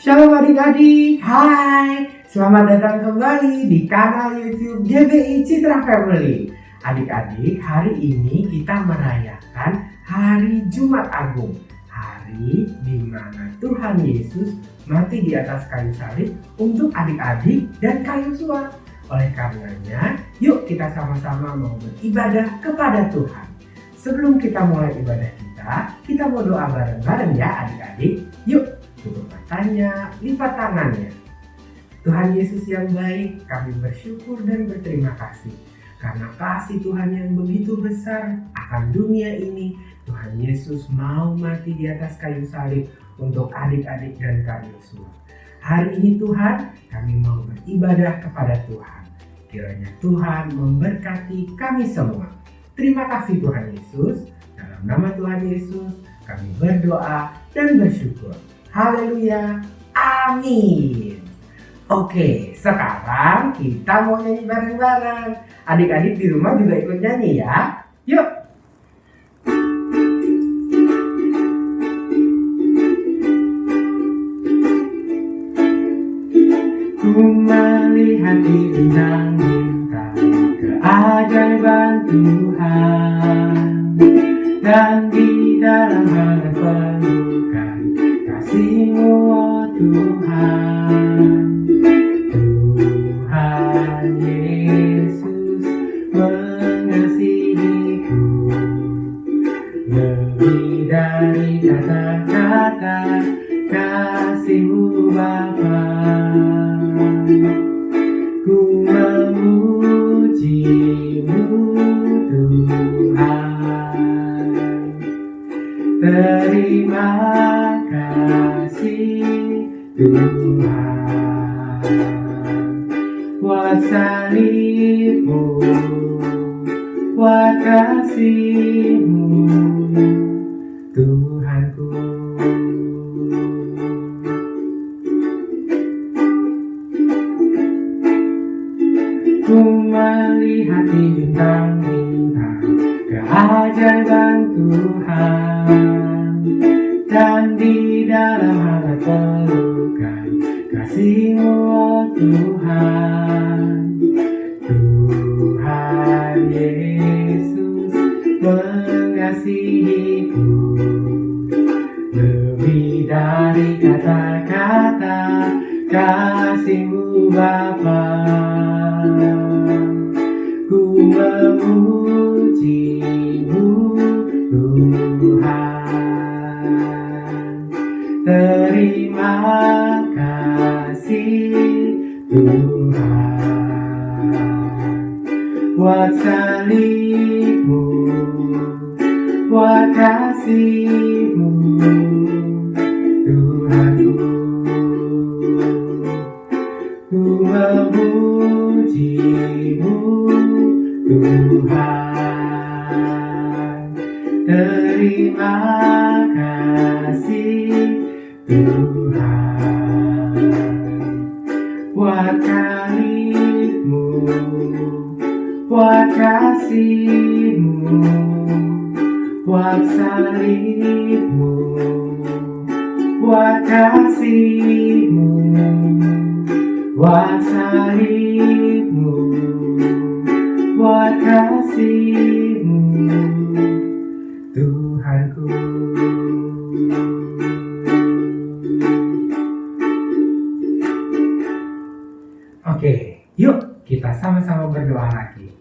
Shalom adik-adik, hai! Selamat datang kembali di kanal YouTube GBI Citra Family. Adik-adik, hari ini kita merayakan Hari Jumat Agung. Hari di mana Tuhan Yesus mati di atas kayu salib untuk adik-adik dan Kak Yosua. Oleh karenanya, yuk kita sama-sama mau beribadah kepada Tuhan. Sebelum kita mulai ibadah kita mau doa bareng-bareng ya adik-adik. Yuk, tutup matanya, lipat tangannya. Tuhan Yesus yang baik, kami bersyukur dan berterima kasih karena kasih Tuhan yang begitu besar akan dunia ini. Tuhan Yesus mau mati di atas kayu salib untuk adik-adik dan Kak Yosua. Hari ini Tuhan, kami mau beribadah kepada Tuhan. Kiranya Tuhan memberkati kami semua. Terima kasih Tuhan Yesus. Dalam nama Tuhan Yesus, kami berdoa dan bersyukur. Haleluya. Amin. Oke, sekarang kita mau nyanyi bareng-bareng. Adik-adik di rumah juga ikut nyanyi ya. Yuk. Ku melihat di bintang-bintang keajaiban Tuhan, dan di dalam hati pelukan kasih-Mu, oh Tuhan. Tuhan Yesus mengasihiku lebih dari kata-kata kasih-Mu Bapa. Ku memuji-Mu Tuhan. Terima kasih Tuhan buat salib-Mu, buat kasih-Mu Tuhanku. Ku melihat di bintang-bintang keajaiban Tuhan, dan di dalam hati pelukan kasih-Mu, oh Tuhan. Tuhan Yesus mengasihiku lebih dari kata-kata kasih-Mu Bapa. Ku memuji-Mu Tuhan. Terima kasih Tuhan buat salib-Mu, buat kasih-Mu Tuhanku. Ku memuji-Mu Tuhan. Terima kasih Tuhan buat karib-Mu, buat kasih-Mu, buat salib-Mu, buat kasih-Mu, buat salib-Mu, buat kasih-Mu Tuhanku. Oke, yuk kita sama-sama berdoa lagi.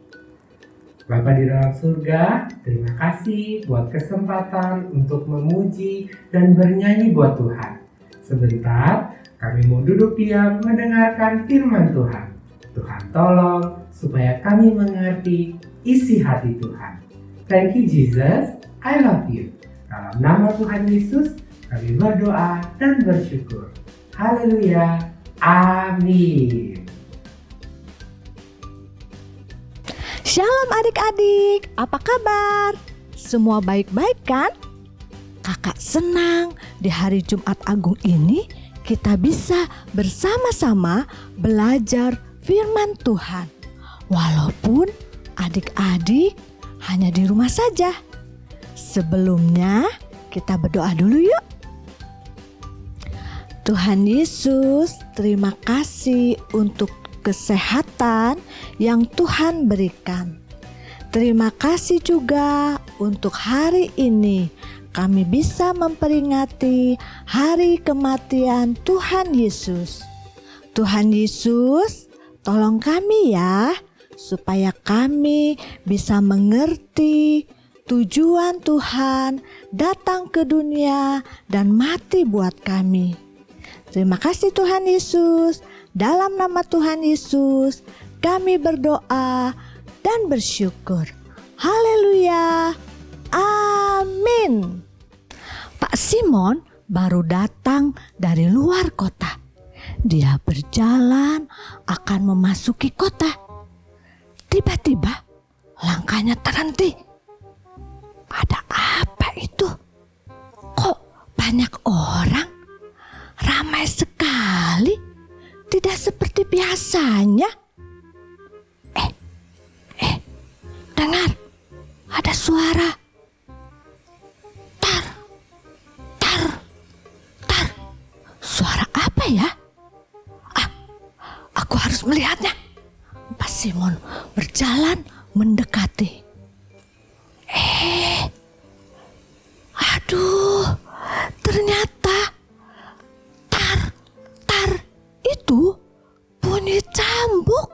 Bapa di dalam surga, terima kasih buat kesempatan untuk memuji dan bernyanyi buat Tuhan. Sebentar, kami mau duduk diam mendengarkan firman Tuhan. Tuhan tolong supaya kami mengerti isi hati Tuhan. Thank you Jesus, I love you. Dalam nama Tuhan Yesus, kami berdoa dan bersyukur. Haleluya, amin. Shalom adik-adik, apa kabar? Semua baik-baik kan? Kakak senang di hari Jumat Agung ini kita bisa bersama-sama belajar firman Tuhan. Walaupun adik-adik hanya di rumah saja. Sebelumnya kita berdoa dulu yuk. Tuhan Yesus, terima kasih untuk kesehatan yang Tuhan berikan. Terima kasih juga untuk hari ini kami bisa memperingati hari kematian Tuhan Yesus. Tuhan Yesus, tolong kami ya, supaya kami bisa mengerti tujuan Tuhan datang ke dunia dan mati buat kami. Terima kasih Tuhan Yesus. Dalam nama Tuhan Yesus, kami berdoa dan bersyukur. Haleluya. Amin. Pak Simon baru datang dari luar kota. Dia berjalan akan memasuki kota. Tiba-tiba langkahnya terhenti. Ada apa itu? Kok banyak orang? Ramai sekali. Tidak seperti biasanya. Dengar, ada suara. Tar, tar, tar. Suara apa ya? Aku harus melihatnya. Pak Simon berjalan mendekati. Aduh, ternyata tar itu bunyi cambuk.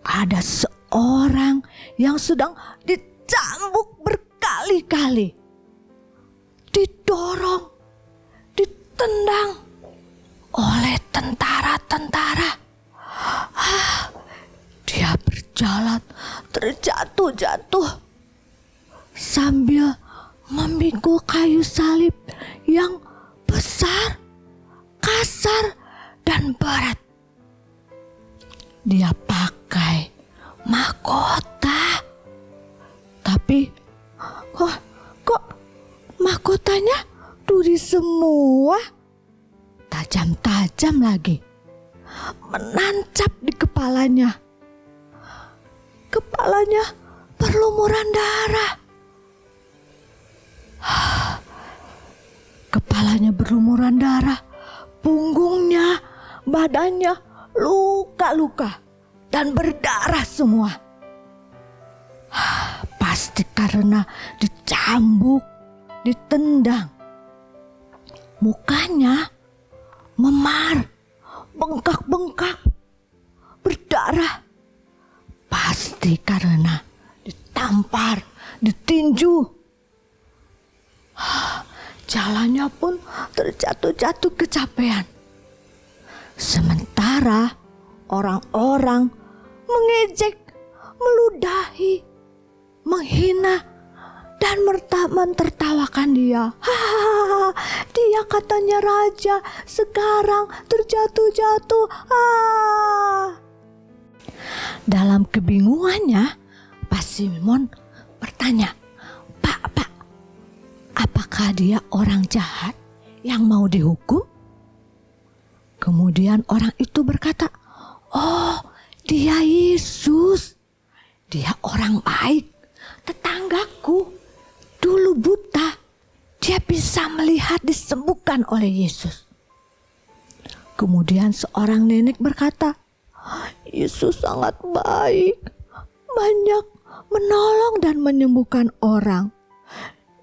Ada seorang yang sedang dicambuk berkali-kali, didorong, ditendang oleh tentara-tentara. Dia berjalan terjatuh-jatuh sambil memikul kayu salib yang besar, kasar, dan berat. Dia pakai mahkota, tapi kok mahkotanya duri semua, tajam-tajam lagi, menancap di kepalanya. Kepalanya berlumuran darah. Kepalanya berlumuran darah, punggungnya, badannya luka-luka dan berdarah semua. Pasti karena dicambuk, ditendang. Mukanya memar, bengkak-bengkak, berdarah. Pasti karena ditampar, ditinju. Jalannya pun terjatuh-jatuh kecapean. Sementara orang-orang mengejek, meludahi, menghina, dan mentertawakan dia. Dia katanya raja, sekarang terjatuh-jatuh. Dalam kebingungannya, Pak Simon bertanya, Pak, apakah dia orang jahat yang mau dihukum? Kemudian orang itu berkata, oh, dia Yesus. Dia orang baik, tetanggaku. Dulu buta, dia bisa melihat disembuhkan oleh Yesus. Kemudian seorang nenek berkata, Yesus sangat baik, banyak menolong dan menyembuhkan orang.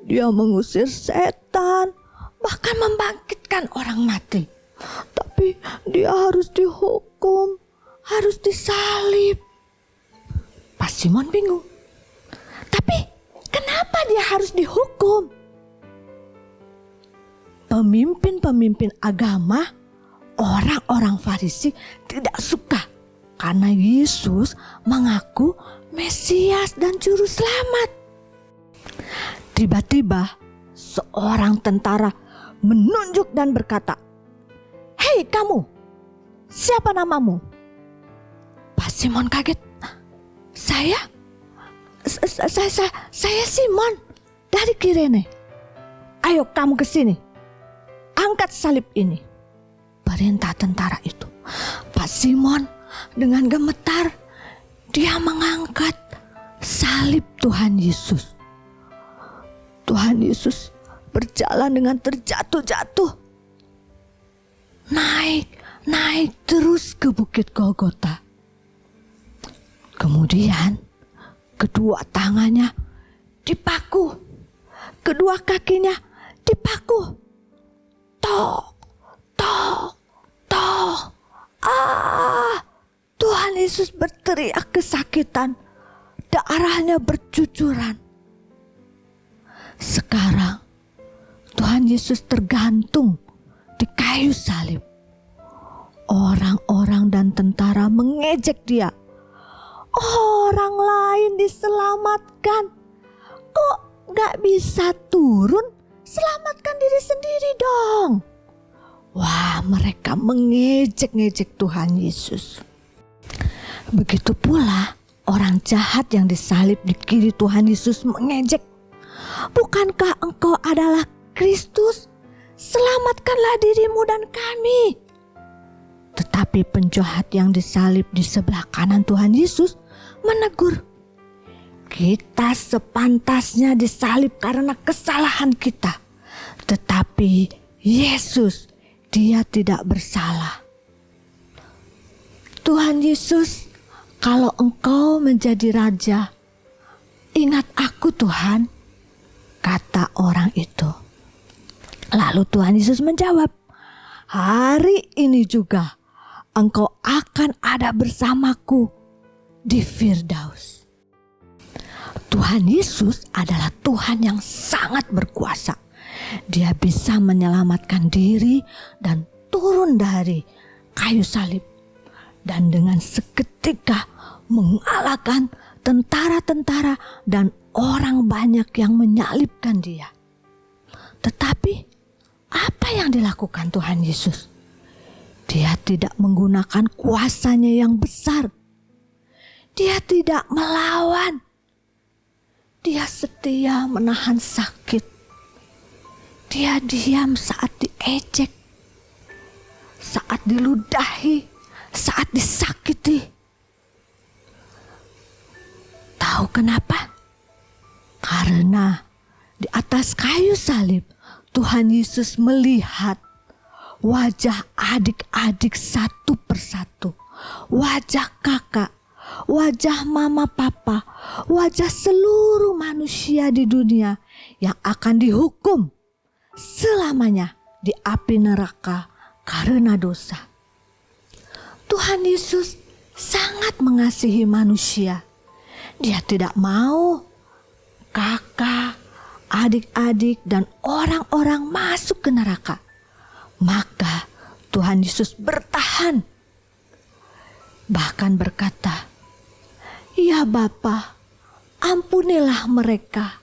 Dia mengusir setan, bahkan membangkitkan orang mati. Tapi dia harus dihukum, harus disalib. Pak Simon bingung. Tapi kenapa dia harus dihukum? Pemimpin-pemimpin agama, orang-orang Farisi tidak suka karena Yesus mengaku Mesias dan Juru Selamat. Tiba-tiba seorang tentara menunjuk dan berkata, Hei kamu, siapa namamu? Pak Simon kaget. Saya Simon dari Kirene. Ayo kamu ke sini. Angkat salib ini. Perintah tentara itu. Pak Simon dengan gemetar dia mengangkat salib Tuhan Yesus. Tuhan Yesus berjalan dengan terjatuh-jatuh. Naik terus ke Bukit Golgota. Kemudian kedua tangannya dipaku, kedua kakinya dipaku. Tok. Tuhan Yesus berteriak kesakitan. Darahnya bercucuran. Sekarang Tuhan Yesus tergantung di kayu salib. Orang-orang dan tentara mengejek dia. Orang lain diselamatkan. Kok gak bisa turun? Selamatkan diri sendiri dong. Wah, mereka mengejek-ngejek Tuhan Yesus. Begitu pula orang jahat yang disalib di kiri Tuhan Yesus mengejek. Bukankah engkau adalah Kristus? Selamatkanlah dirimu dan kami. Tetapi penjahat yang disalib di sebelah kanan Tuhan Yesus menegur, kita sepantasnya disalib karena kesalahan kita. Tetapi Yesus, dia tidak bersalah. Tuhan Yesus, kalau engkau menjadi raja, ingat aku Tuhan, kata orang itu. Lalu Tuhan Yesus menjawab, hari ini juga engkau akan ada bersamaku di Firdaus. Tuhan Yesus adalah Tuhan yang sangat berkuasa. Dia bisa menyelamatkan diri dan turun dari kayu salib. Dan dengan seketika mengalahkan tentara-tentara dan orang banyak yang menyalibkan dia. Tetapi apa yang dilakukan Tuhan Yesus? Dia tidak menggunakan kuasanya yang besar. Dia tidak melawan. Dia setia menahan sakit. Dia diam saat diejek, saat diludahi, saat disakiti. Tahu kenapa? Karena di atas kayu salib Tuhan Yesus melihat wajah adik-adik satu persatu, wajah kakak, wajah mama papa, wajah seluruh manusia di dunia yang akan dihukum selamanya di api neraka karena dosa. Tuhan Yesus sangat mengasihi manusia. Dia tidak mau kakak, adik-adik, dan orang-orang masuk ke neraka. Maka Tuhan Yesus bertahan. Bahkan berkata, ya Bapa, ampunilah mereka,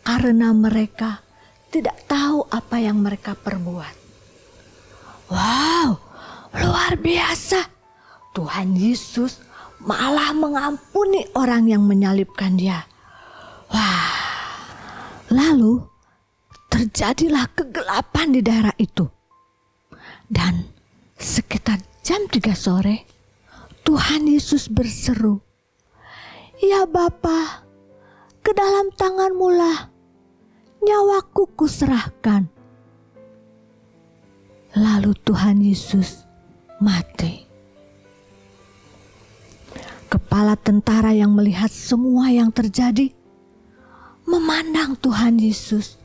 karena mereka tidak tahu apa yang mereka perbuat. Wow, luar biasa. Tuhan Yesus malah mengampuni orang yang menyalibkan dia. Wah, lalu terjadilah kegelapan di daerah itu. Dan sekitar jam 3 sore, Tuhan Yesus berseru, ya Bapa, ke dalam tangan-Mu-lah nyawaku kuserahkan. Lalu Tuhan Yesus mati. Kepala tentara yang melihat semua yang terjadi memandang Tuhan Yesus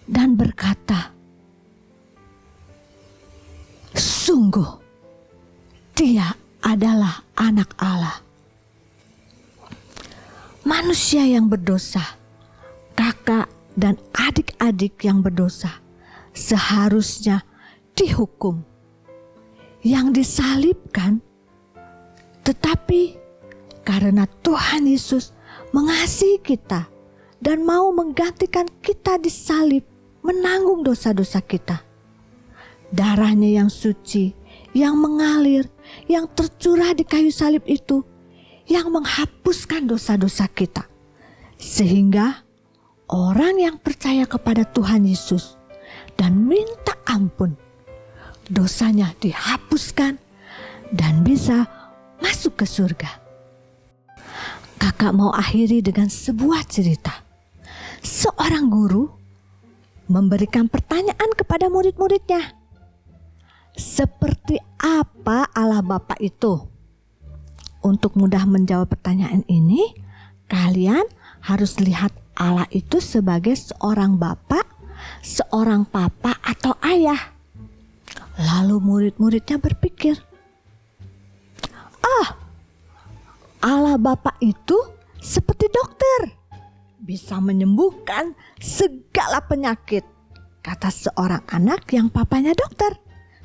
dan berkata, sungguh dia adalah anak Allah. Manusia yang berdosa, kakak dan adik-adik yang berdosa seharusnya dihukum. Yang disalibkan, tetapi karena Tuhan Yesus mengasihi kita dan mau menggantikan kita disalib, menanggung dosa-dosa kita. Darahnya yang suci, yang mengalir, yang tercurah di kayu salib itu, yang menghapuskan dosa-dosa kita. Sehingga orang yang percaya kepada Tuhan Yesus dan minta ampun, dosanya dihapuskan dan bisa masuk ke surga. Kakak mau akhiri dengan sebuah cerita. seorang guru memberikan pertanyaan kepada murid-muridnya. Seperti apa Allah Bapa itu? Untuk mudah menjawab pertanyaan ini, kalian harus lihat Allah itu sebagai seorang Bapa, seorang Papa atau Ayah. Lalu murid-muridnya berpikir, Allah Bapa itu seperti dokter, bisa menyembuhkan segala penyakit, kata seorang anak yang papanya dokter.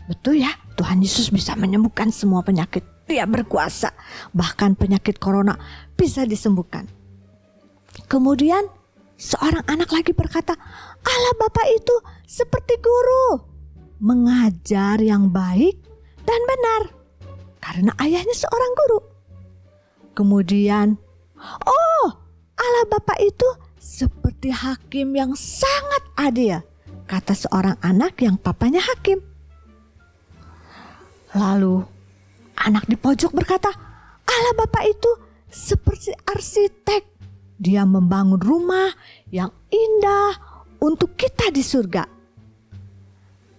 Betul ya, Tuhan Yesus bisa menyembuhkan semua penyakit. Dia berkuasa, bahkan penyakit corona bisa disembuhkan. Kemudian seorang anak lagi berkata, Allah Bapa itu seperti guru, mengajar yang baik dan benar, karena ayahnya seorang guru. Kemudian, Allah Bapa itu seperti hakim yang sangat adil, kata seorang anak yang papanya hakim. Lalu anak di pojok berkata, Allah Bapa itu seperti arsitek. Dia membangun rumah yang indah untuk kita di surga.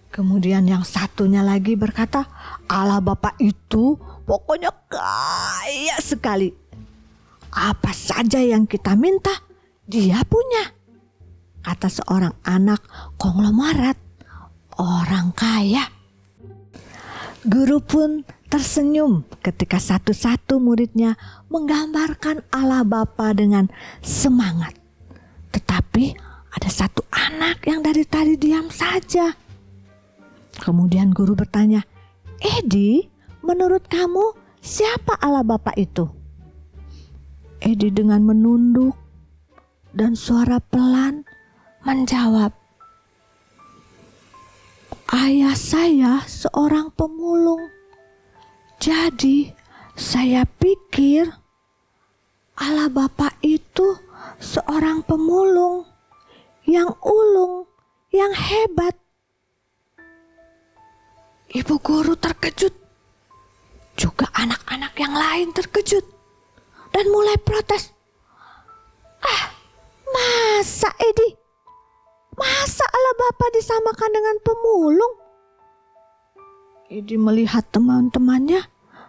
Kemudian yang satunya lagi berkata, Allah Bapa itu pokoknya kaya sekali. Apa saja yang kita minta, Dia punya, kata seorang anak konglomerat, orang kaya. Guru pun tersenyum ketika satu-satu muridnya menggambarkan Allah Bapa dengan semangat. Tetapi ada satu anak yang dari tadi diam saja. Kemudian guru bertanya, Edi, menurut kamu siapa Allah Bapa itu? Edi dengan menunduk dan suara pelan menjawab, Ayah saya seorang pemulung. Jadi saya pikir Allah Bapa itu seorang pemulung yang ulung, yang hebat. Ibu guru terkejut. Juga anak-anak yang lain terkejut dan mulai protes. Masa Edi? Masa Allah Bapa disamakan dengan pemulung? Edi melihat teman-temannya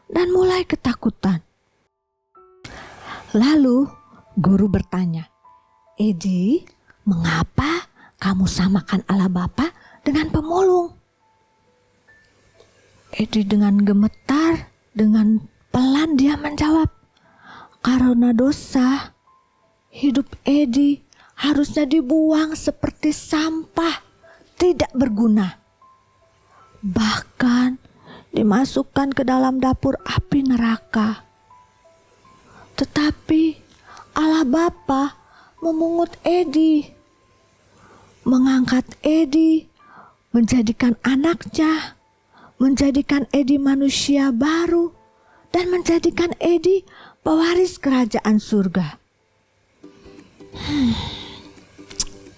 dan mulai ketakutan. Lalu guru bertanya, Edi, mengapa kamu samakan Allah Bapa dengan pemulung? Edi dengan gemetar, dengan pelan dia menjawab, karena dosa, hidup Edi harusnya dibuang seperti sampah, tidak berguna. Bahkan dimasukkan ke dalam dapur api neraka. Tetapi Allah Bapa memungut Edi, mengangkat Edi, menjadikan anaknya, menjadikan Edi manusia baru, dan menjadikan Edi pewaris kerajaan surga.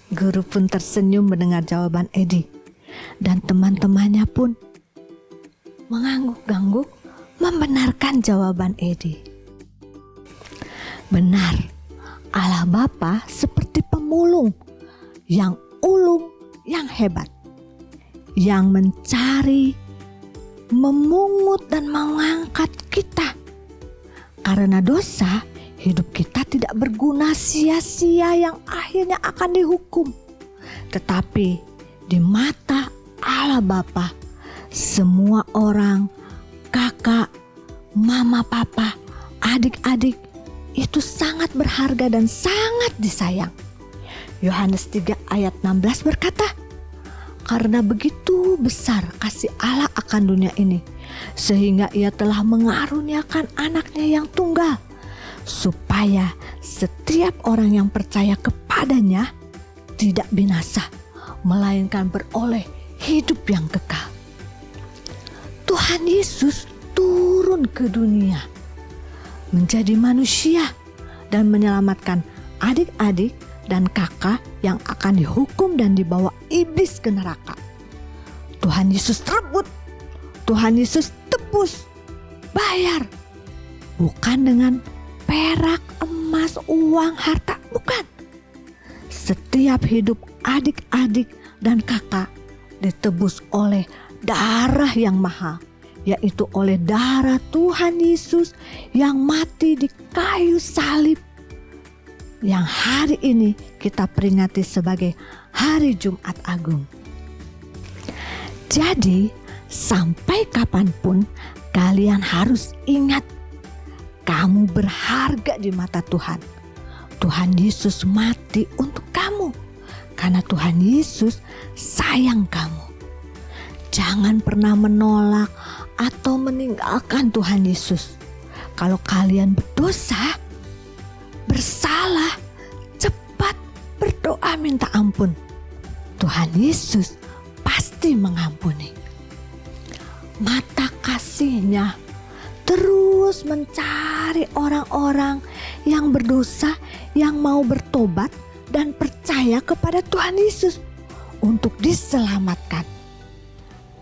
Guru pun tersenyum mendengar jawaban Edi, dan teman-temannya pun mengangguk-angguk membenarkan jawaban Edi. Benar, Allah Bapa seperti pemulung yang ulung, yang hebat, yang mencari, memungut dan mengangkat kita. Karena dosa, hidup kita tidak berguna sia-sia yang akhirnya akan dihukum. Tetapi di mata Allah Bapa, semua orang, kakak, mama, papa, adik-adik itu sangat berharga dan sangat disayang. Yohanes 3 ayat 16 berkata, karena begitu besar kasih Allah akan dunia ini, sehingga Ia telah mengaruniakan anaknya yang tunggal, supaya setiap orang yang percaya kepadanya tidak binasa, melainkan beroleh hidup yang kekal. Tuhan Yesus turun ke dunia, menjadi manusia dan menyelamatkan adik-adik dan kakak yang akan dihukum dan dibawa iblis ke neraka. Tuhan Yesus rebut, Tuhan Yesus tebus, bayar, bukan dengan perak, emas, uang, harta, bukan. setiap hidup adik-adik dan kakak ditebus oleh darah yang mahal, yaitu oleh darah Tuhan Yesus yang mati di kayu salib, yang hari ini kita peringati sebagai Hari Jumat Agung. Jadi, sampai kapanpun kalian harus ingat, kamu berharga di mata Tuhan. Tuhan Yesus mati untuk kamu karena Tuhan Yesus sayang kamu. Jangan pernah menolak atau meninggalkan Tuhan Yesus. Kalau kalian berdosa, bersalah, cepat berdoa minta ampun. Tuhan Yesus pasti mengampuni. Mata kasih-Nya terus mencari orang-orang yang berdosa, yang mau bertobat dan percaya kepada Tuhan Yesus untuk diselamatkan.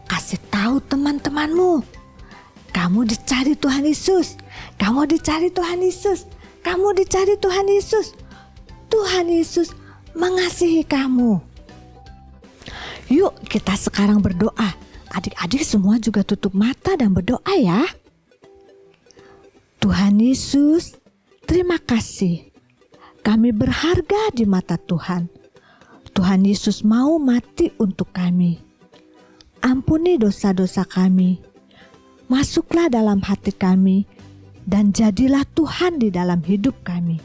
Kasih tahu teman-temanmu, kamu dicari Tuhan Yesus, kamu dicari Tuhan Yesus, kamu dicari Tuhan Yesus. Tuhan Yesus mengasihi kamu. Yuk kita sekarang berdoa. Adik-adik semua juga tutup mata dan berdoa ya. Tuhan Yesus, terima kasih. Kami berharga di mata Tuhan. Tuhan Yesus mau mati untuk kami. Ampuni dosa-dosa kami. Masuklah dalam hati kami dan jadilah Tuhan di dalam hidup kami.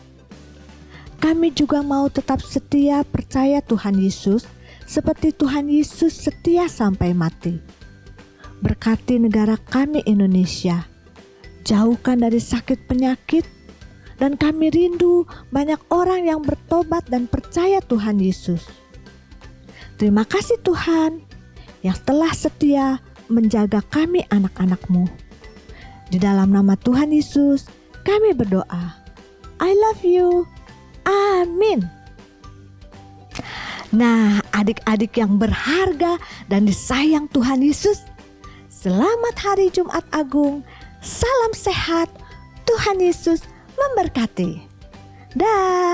Kami juga mau tetap setia percaya Tuhan Yesus seperti Tuhan Yesus setia sampai mati. Berkati negara kami Indonesia. Jauhkan dari sakit penyakit, dan kami rindu banyak orang yang bertobat dan percaya Tuhan Yesus. Terima kasih Tuhan yang telah setia menjaga kami anak-anak-Mu. Di dalam nama Tuhan Yesus kami berdoa. I love you. Amin. Nah, adik-adik yang berharga dan disayang Tuhan Yesus, selamat Hari Jumat Agung. Salam sehat, Tuhan Yesus memberkati. Dah.